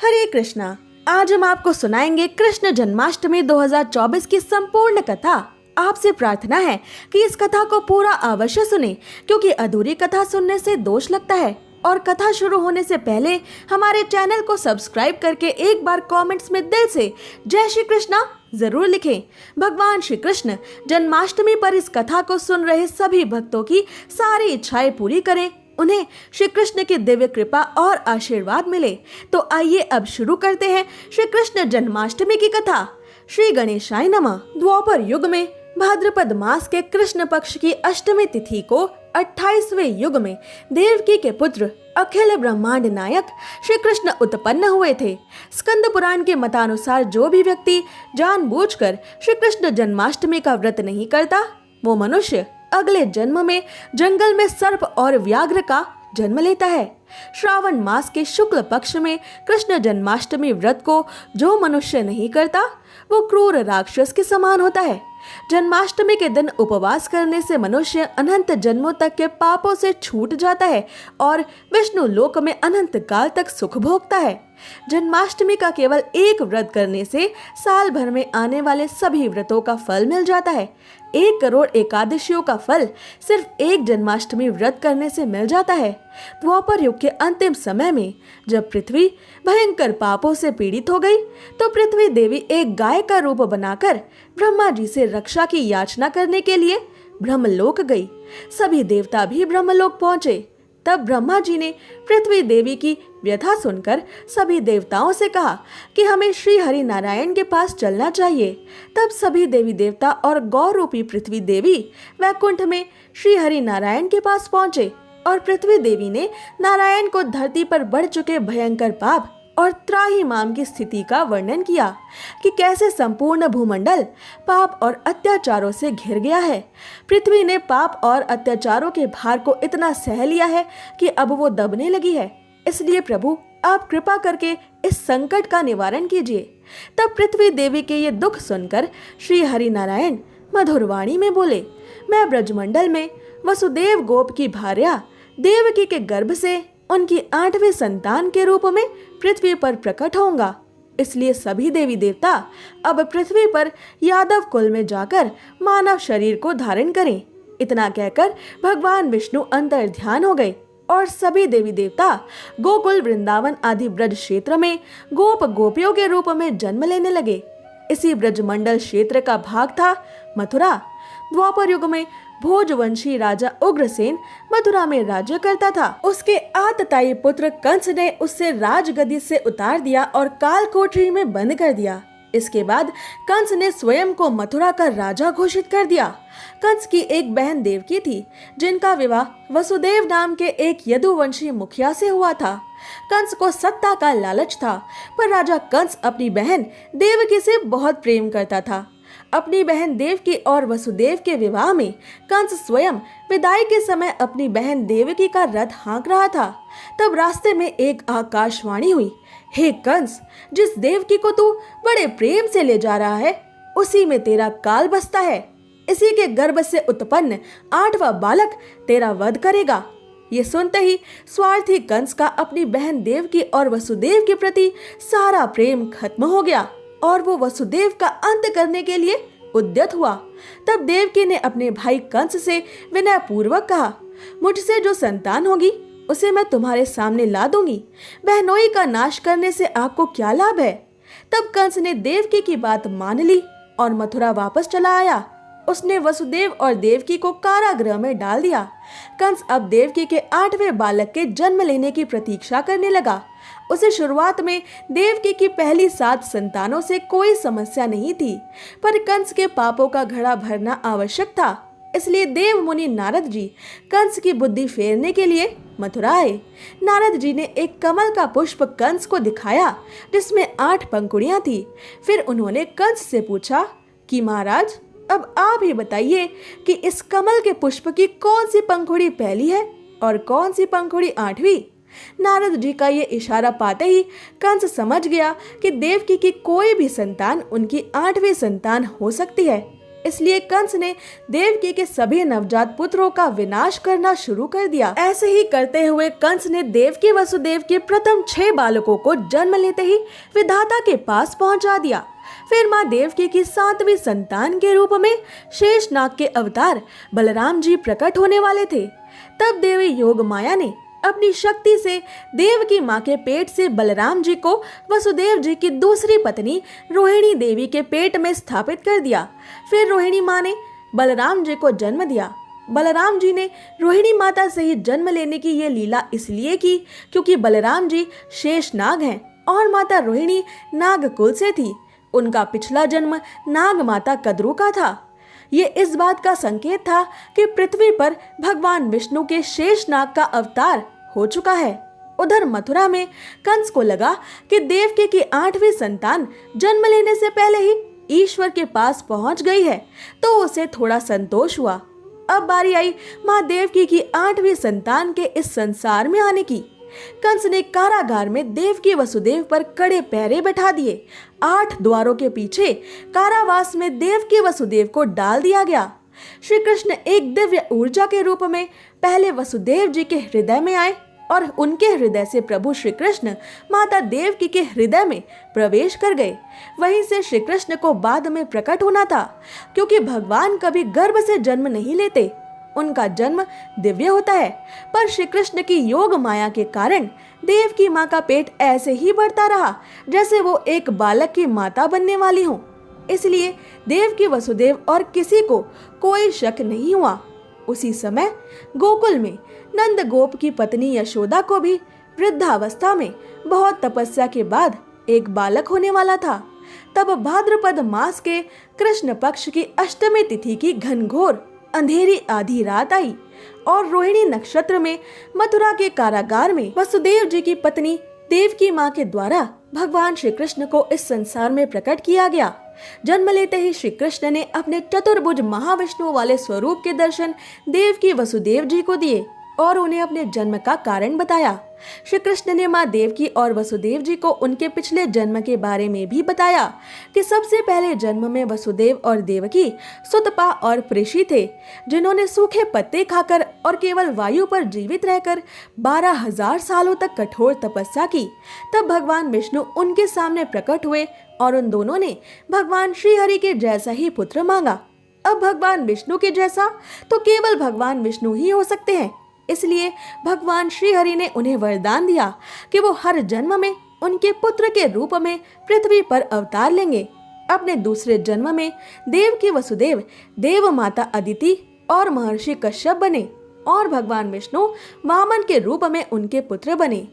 हरे कृष्णा। आज हम आपको सुनाएंगे कृष्ण जन्माष्टमी 2024 की संपूर्ण कथा। आपसे प्रार्थना है कि इस कथा को पूरा अवश्य सुने, क्योंकि अधूरी कथा सुनने से दोष लगता है। और कथा शुरू होने से पहले हमारे चैनल को सब्सक्राइब करके एक बार कमेंट्स में दिल से जय श्री कृष्णा जरूर लिखें। भगवान श्री कृष्ण जन्माष्टमी पर इस कथा को सुन रहे सभी भक्तों की सारी इच्छाएं पूरी करें, उन्हें श्री कृष्ण की दिव्य कृपा और आशीर्वाद मिले। तो आइए अब शुरू करते हैं श्री कृष्ण जन्माष्टमी की कथा। श्री गणेशाय नमः। द्वापर युग में भाद्रपद मास के कृष्ण पक्ष की अष्टमी तिथि को 28वें युग में देवकी के पुत्र अखिल ब्रह्मांड नायक श्री कृष्ण उत्पन्न हुए थे। स्कंद पुराण के मतानुसार जो भी व्यक्ति जानबूझकर श्री कृष्ण जन्माष्टमी का व्रत नहीं करता, वो मनुष्य अगले जन्म में जंगल में सर्प और व्याघ्र का जन्म लेता है। श्रावण मास के शुक्ल पक्ष में कृष्ण जन्माष्टमी व्रत को जो मनुष्य नहीं करता, वो क्रूर राक्षस के समान होता है। जन्माष्टमी के दिन उपवास करने से मनुष्य अनंत जन्मों तक के पापों से छूट जाता है और विष्णु लोक में अनंत काल तक सुख भोगता है। जन्माष्टमी का केवल एक व्रत करने से साल भर में आने वाले सभी व्रतों का फल मिल जाता है। 1 करोड़ एकादशियों का फल सिर्फ एक जन्माष्टमी व्रत करने से मिल जाता है। द्वापर युग के अंतिम समय में जब पृथ्वी भयंकर पापों से पीड़ित हो गई, तो पृथ्वी देवी एक गाय का रूप बनाकर ब्रह्मा जी से रक्षा की याचना करने के लिए ब्रह्मलोक गई। सभी देवता भी ब्रह्मलोक पहुंचे। तब ब्रह्मा जी ने पृथ्वी देवी की व्यथा सुनकर सभी देवताओं से कहा कि हमें श्री हरि नारायण के पास चलना चाहिए। तब सभी देवी देवता और गौ रूपी पृथ्वी देवी वैकुंठ में श्री हरि नारायण के पास पहुंचे और पृथ्वी देवी ने नारायण को धरती पर बढ़ चुके भयंकर पाप और त्राहिमाम की स्थिति का वर्णन किया कि कैसे संपूर्ण भूमंडल पाप और अत्याचारों से घिर गया है। पृथ्वी ने पाप और अत्याचारों के भार को इतना सह लिया है कि अब वो दबने लगी है। इसलिए प्रभु, आप कृपा करके इस संकट का निवारण कीजिए। तब पृथ्वी देवी के ये दुख सुनकर श्री हरि नारायण मधुर वाणी में बोले, मैं ब्रजमंडल में वसुदेव गोप की भार्या देवकी के गर्भ से उनकी 8वीं संतान के रूप में पृथ्वी पर प्रकट होऊंगा। इसलिए सभी देवी देवता अब पृथ्वी पर यादव कुल में जाकर मानव शरीर को धारण करें। इतना कहकर भगवान विष्णु अंतर ध्यान हो गए और सभी देवी देवता गोकुल, वृंदावन आदि ब्रज क्षेत्र में गोप गोपियों के रूप में जन्म लेने लगे। इसी ब्रजमंडल क्षेत्र का भाग था मथुरा। द्वापर युग में भोजवंशी राजा उग्रसेन मथुरा में राज्य करता था। उसके आतताई पुत्र कंस ने उससे राजगद्दी से उतार दिया और काल कोठरी में बंद कर दिया। इसके बाद कंस ने स्वयं को मथुरा का राजा घोषित कर दिया। कंस की एक बहन देवकी थी, जिनका विवाह वसुदेव नाम के एक यदुवंशी मुखिया से हुआ था। कंस को सत्ता का लालच था, पर राजा कंस अपनी बहन देवकी से बहुत प्रेम करता था। अपनी बहन देवकी और वसुदेव के विवाह में कंस स्वयं विदाई के समय अपनी बहन देवकी का रथ हाँक रहा था। तब रास्ते में एक आकाशवाणी हुई, हे कंस, जिस देवकी को तू बड़े प्रेम से ले जा रहा है, उसी में तेरा काल बसता है। इसी के गर्भ से उत्पन्न 8वां बालक तेरा वध करेगा। ये सुनते ही स्वार्थी कंस का अपनी बहन देवकी और वसुदेव के प्रति सारा प्रेम खत्म हो गया और वो वसुदेव का अंत करने के लिए उद्यत हुआ। तब देवकी ने अपने भाई कंस से विनय पूर्वक कहा, मुझसे जो संतान होगी उसे मैं तुम्हारे सामने ला दूंगी। बहनोई का नाश करने से आपको क्या लाभ है। तब कंस ने देवकी की बात मान ली और मथुरा वापस चला आया। उसने वसुदेव और देवकी को कारागृह में डाल दिया। कंस अब देवकी के 8वें बालक के जन्म लेने की प्रतीक्षा करने लगा। उसे शुरुआत में देवकी की पहली 7 संतानों से कोई समस्या नहीं थी, पर कंस के पापों का घड़ा भरना आवश्यक था। इसलिए देव मुनि नारद जी कंस की बुद्धि फेरने के लिए मथुरा आए। नारद जी ने एक कमल का पुष्प कंस को दिखाया, जिसमें 8 पंखुड़ियां थी। फिर उन्होंने कंस से पूछा कि महाराज, अब आप ही बताइए कि इस कमल के पुष्प की कौन सी पंखुड़ी पहली है और कौन सी पंखुड़ी 8वीं। नारद जी का ये इशारा पाते ही कंस समझ गया कि देवकी की कोई भी संतान उनकी 8वीं संतान हो सकती है। इसलिए कंस ने देवकी के सभी नवजात पुत्रों का विनाश करना शुरू कर दिया। ऐसे ही करते हुए कंस ने देवकी वसुदेव के प्रथम 6 बालकों को जन्म लेते ही विधाता के पास पहुंचा दिया। फिर माँ देवकी की 7वीं संतान के रूप में शेषनाग के अवतार बलराम जी प्रकट होने वाले थे। तब देवी योग माया ने अपनी शक्ति से देव की माँ के पेट से बलराम जी को वसुदेव जी की दूसरी पत्नी रोहिणी देवी के पेट में स्थापित कर दिया। फिर रोहिणी माँ ने बलराम जी को जन्म दिया। बलराम जी ने रोहिणी माता से ही जन्म लेने की ये लीला इसलिए की क्योंकि बलराम जी शेषनाग हैं और माता रोहिणी नागकुल से थी। उनका पिछला जन्म नाग माता कद्रू का था। ये इस बात का संकेत था कि पृथ्वी पर भगवान विष्णु के शेषनाग का अवतार हो चुका है। उधर मथुरा में कंस को लगा कि देवकी की 8वीं संतान जन्म लेने से पहले ही ईश्वर के पास पहुंच गई है, तो उसे थोड़ा संतोष हुआ। अब बारी आई माँ देवकी की 8वीं संतान के इस संसार में आने की। कंस ने कारागार में देवकी वसुदेव पर कड़े पहरे बैठा दिए। 8 द्वारों के पीछे कारावास में देवकी वसुदेव को डाल दिया गया। श्री कृष्ण एक दिव्य ऊर्जा के रूप में पहले वसुदेव जी के हृदय में आए और उनके हृदय से प्रभु श्री कृष्ण माता देवकी के हृदय में प्रवेश कर गए। वहीं से श्री कृष्ण को बाद में प्रकट होना था, क्योंकि भगवान कभी गर्भ से जन्म नहीं लेते, उनका जन्म दिव्य होता है। पर श्री कृष्ण की योग माया के कारण देव की माँ का पेट ऐसे ही बढ़ता रहा जैसे वो एक बालक की माता बनने वाली हो। इसलिए देव की वसुदेव और किसी को कोई शक नहीं हुआ। उसी समय गोकुल में नंद गोप की पत्नी यशोदा को भी वृद्धावस्था में बहुत तपस्या के बाद एक बालक होने वाला था। तब भाद्रपद मास के कृष्ण पक्ष की अष्टमी तिथि की घनघोर अंधेरी आधी रात आई और रोहिणी नक्षत्र में मथुरा के कारागार में वसुदेव जी की पत्नी देवकी माँ के द्वारा भगवान श्री कृष्ण को इस संसार में प्रकट किया गया। जन्म लेते ही श्री कृष्ण ने अपने चतुर्भुज महाविष्णु वाले स्वरूप के दर्शन देवकी वसुदेव जी को दिए और उन्हें अपने जन्म का कारण बताया। श्री कृष्ण ने माँ देवकी और वसुदेव जी को उनके पिछले जन्म के बारे में भी बताया कि सबसे पहले जन्म में वसुदेव और देवकी सुतपा और पृषि थे, जिन्होंने सूखे पत्ते खाकर और केवल वायु पर जीवित रहकर 12,000 सालों तक कठोर तपस्या की। तब भगवान विष्णु उनके सामने प्रकट हुए और उन दोनों ने भगवान श्री हरि के जैसा ही पुत्र मांगा। अब भगवान विष्णु के जैसा तो केवल भगवान विष्णु ही हो सकते हैं। इसलिए भगवान श्री हरि ने उन्हें वरदान दिया कि वो हर जन्म में उनके पुत्र के रूप में पृथ्वी पर अवतार लेंगे। अपने दूसरे जन्म में देवकी वसुदेव देव माता अदिति और महर्षि कश्यप बने और भगवान विष्णु वामन के रूप में उनके पुत्र बने।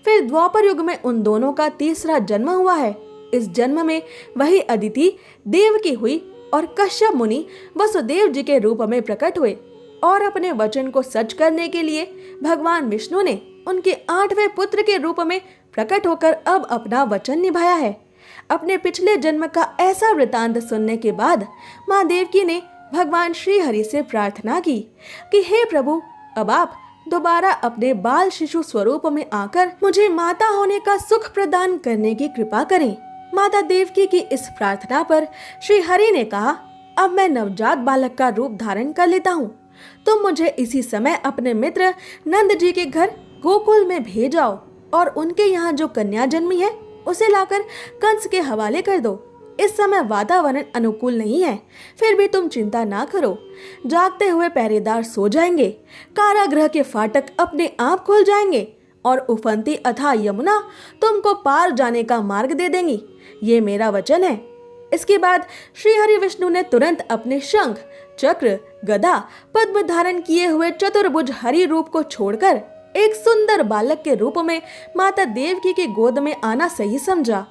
फिर द्वापर युग में उन दोनों का तीसरा जन्म हुआ है। इस जन्म में वही अदिति देवकी हुई और कश्यप मुनि वसुदेव जी के रूप में प्रकट हुए और अपने वचन को सच करने के लिए भगवान विष्णु ने उनके 8वें पुत्र के रूप में प्रकट होकर अब अपना वचन निभाया है। अपने पिछले जन्म का ऐसा वृतांत सुनने के बाद माँ देवकी ने भगवान श्री हरि से प्रार्थना की कि हे प्रभु, अब आप दोबारा अपने बाल शिशु स्वरूप में आकर मुझे माता होने का सुख प्रदान करने की कृपा करें। माता देवकी की इस प्रार्थना पर श्री हरि ने कहा, अब मैं नवजात बालक का रूप धारण कर लेता हूँ। तुम मुझे इसी समय अपने मित्र नंद जी के घर गोकुल में भेज आओ और उनके यहाँ जो कन्या जन्मी है उसे लाकर कंस के हवाले कर दो। इस समय वातावरण अनुकूल नहीं है, फिर भी तुम चिंता ना करो। जागते हुए पहरेदार सो जाएंगे, कारागृह के फाटक अपने आप खुल जाएंगे और उफनती अथाह यमुना तुमको पार जाने का मार्ग दे देंगी। ये मेरा वचन है। इसके बाद श्री हरि विष्णु ने तुरंत अपने शंख, चक्र, गदा, पद्म धारण किए हुए चतुर्भुज हरि रूप को छोड़कर एक सुंदर बालक के रूप में माता देवकी की गोद में आना सही समझा।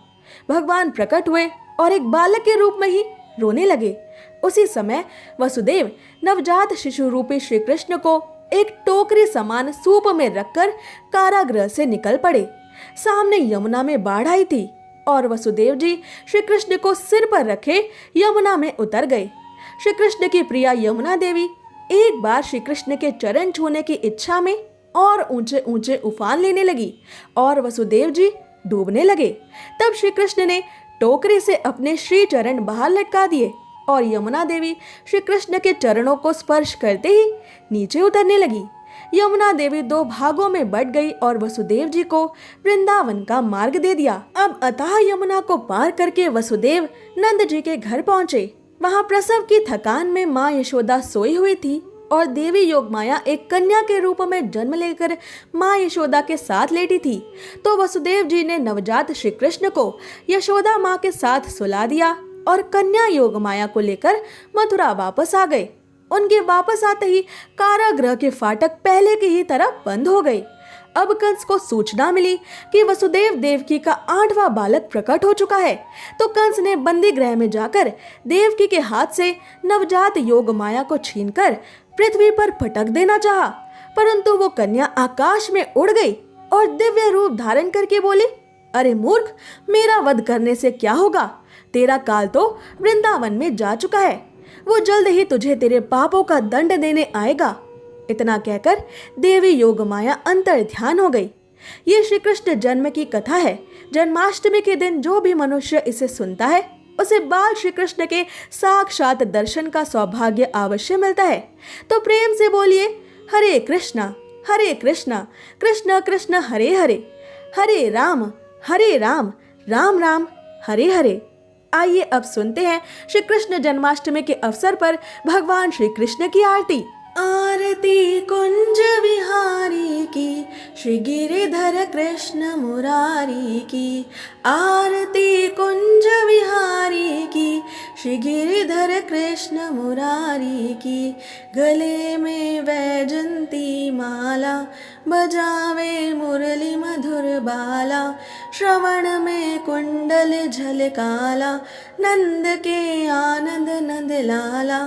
भगवान प्रकट हुए और एक बालक के रूप में ही रोने लगे। उसी समय वसुदेव नवजात शिशु रूपी श्री कृष्ण को एक टोकरी समान सूप में रखकर कारागृह से निकल पड़े। सामने यमुना में बाढ़ आई थी और वसुदेव जी श्री कृष्ण को सिर पर रखे यमुना में उतर गए। श्री कृष्ण की प्रिया यमुना देवी एक बार श्री कृष्ण के चरण छूने की इच्छा में और ऊंचे ऊंचे उफान लेने लगी और वसुदेव जी डूबने लगे। तब श्री कृष्ण ने टोकरी से अपने श्री चरण बाहर लटका दिए और यमुना देवी श्री कृष्ण के चरणों को स्पर्श करते ही नीचे उतरने लगी। यमुना देवी दो भागों में बट गई और वसुदेव जी को वृंदावन का मार्ग दे दिया। अब अतः यमुना को पार करके वसुदेव नंद जी के घर पहुँचे। वहाँ प्रसव की थकान में माँ यशोदा सोई हुई थी और देवी योगमाया एक कन्या के रूप में जन्म लेकर माँ यशोदा के साथ लेटी थी। तो वसुदेव जी ने नवजात श्री कृष्ण को यशोदा माँ के साथ सुला दिया और कन्या योगमाया को लेकर मथुरा वापस आ गए। उनके वापस आते ही कारागृह के फाटक पहले की ही तरह बंद हो गए। अब कंस को सूचना मिली कि वसुदेव देवकी का 8वां बालक प्रकट हो चुका है। तो कंस ने बंदी गृह में जाकर देवकी के हाथ से नवजात योगमाया को छीनकर पृथ्वी पर पटक देना चाहा, परंतु वो कन्या आकाश में उड़ गई और दिव्य रूप धारण करके बोली, अरे मूर्ख, मेरा वध करने से क्या होगा? तेरा काल तो वृंदावन में जा चुका है। वो जल्द ही तुझे तेरे पापों का दंड देने आएगा। इतना कहकर देवी योगमाया अंतर ध्यान हो गई। ये श्री कृष्ण जन्म की कथा है। जन्माष्टमी के दिन जो भी मनुष्य इसे सुनता है उसे बाल श्री कृष्ण के साक्षात दर्शन का सौभाग्य अवश्य मिलता है। तो प्रेम से बोलिए, हरे कृष्णा कृष्ण कृष्ण हरे हरे, हरे राम राम राम हरे हरे। आइए अब सुनते हैं श्री कृष्ण जन्माष्टमी के अवसर पर भगवान श्री कृष्ण की आरती। आरती कुंज विहारी की, श्री गिरिधर कृष्ण मुरारी की। आरती कुंज विहारी की, श्री गिरिधर कृष्ण मुरारी की। गले में वैजंती माला, बजावे मुरली मधुर बाला। श्रवण में कुंडल झलकाला, नंद के आनंद नंद लाला।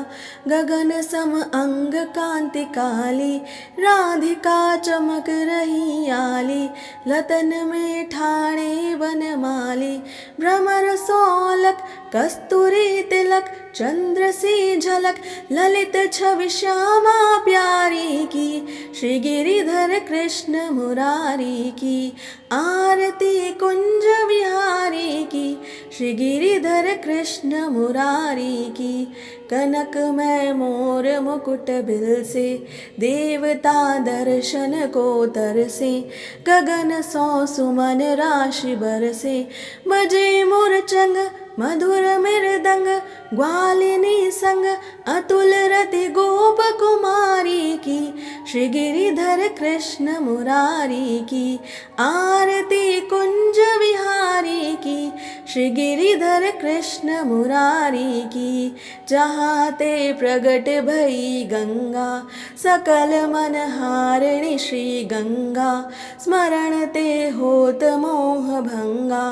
गगन सम अंग कांति काली, राधिका चमक रही आली। लतन में ठाणे बनमाली, भ्रमर सोलक कस्तूरी तिलक। चंद्र सी झलक ललित छवि श्यामा प्यारी की, श्री गिरिधर कृष्ण मुरारी की। आरती कुंज विहारी की, श्री गिरिधर कृष्ण मुरारी की। कनक में मोर मुकुट बिल से, देवता दर्शन को तरसे। गगन सौ सुमन राशि बरसे, बजे मुरचंग मधुर मृदंग। ग्वालिनी संग अतुल रति गोप कुमारी की, श्री गिरिधर कृष्ण मुरारी की। आरती कुंज विहारी की, श्री गिरिधर कृष्ण मुरारी की। जहाँ ते प्रगट भई गंगा, सकल मन हारिणी श्री गंगा। स्मरण ते होत मोह भंगा,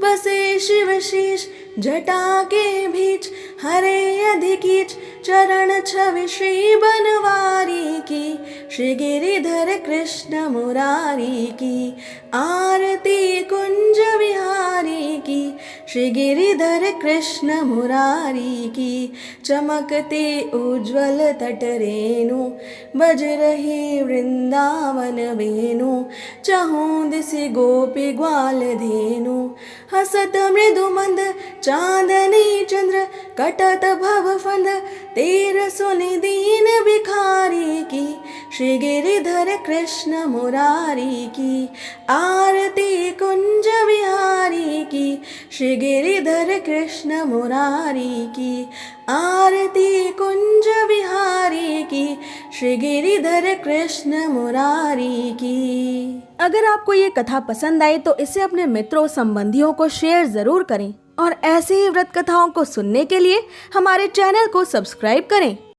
बसे शिव शीश जटा के बीच। हरे अधिकीच चरण छवि श्री बनवारी की, श्री गिरिधर कृष्ण मुरारी की। आरती कुंज विहारी की, श्री गिरिधर कृष्ण मुरारी की। चमकते उज्ज्वल तट रेणु, बज रही वृंदावन वेणु। चहु दिसि गोपी ग्वाल धेनु, हसत मृदु मंद चांदनी चंद्र। कटत भव फंद तेर सुनि दीन भिखारी की, श्री गिरिधर कृष्ण मुरारी की। आरती कुंज विहारी की, श्री गिरिधर कृष्ण मुरारी की। आरती कुंज विहारी की, श्री गिरिधर कृष्ण मुरारी की। अगर आपको ये कथा पसंद आई तो इसे अपने मित्रों संबंधियों को शेयर जरूर करें और ऐसे ही व्रत कथाओं को सुनने के लिए हमारे चैनल को सब्सक्राइब करें।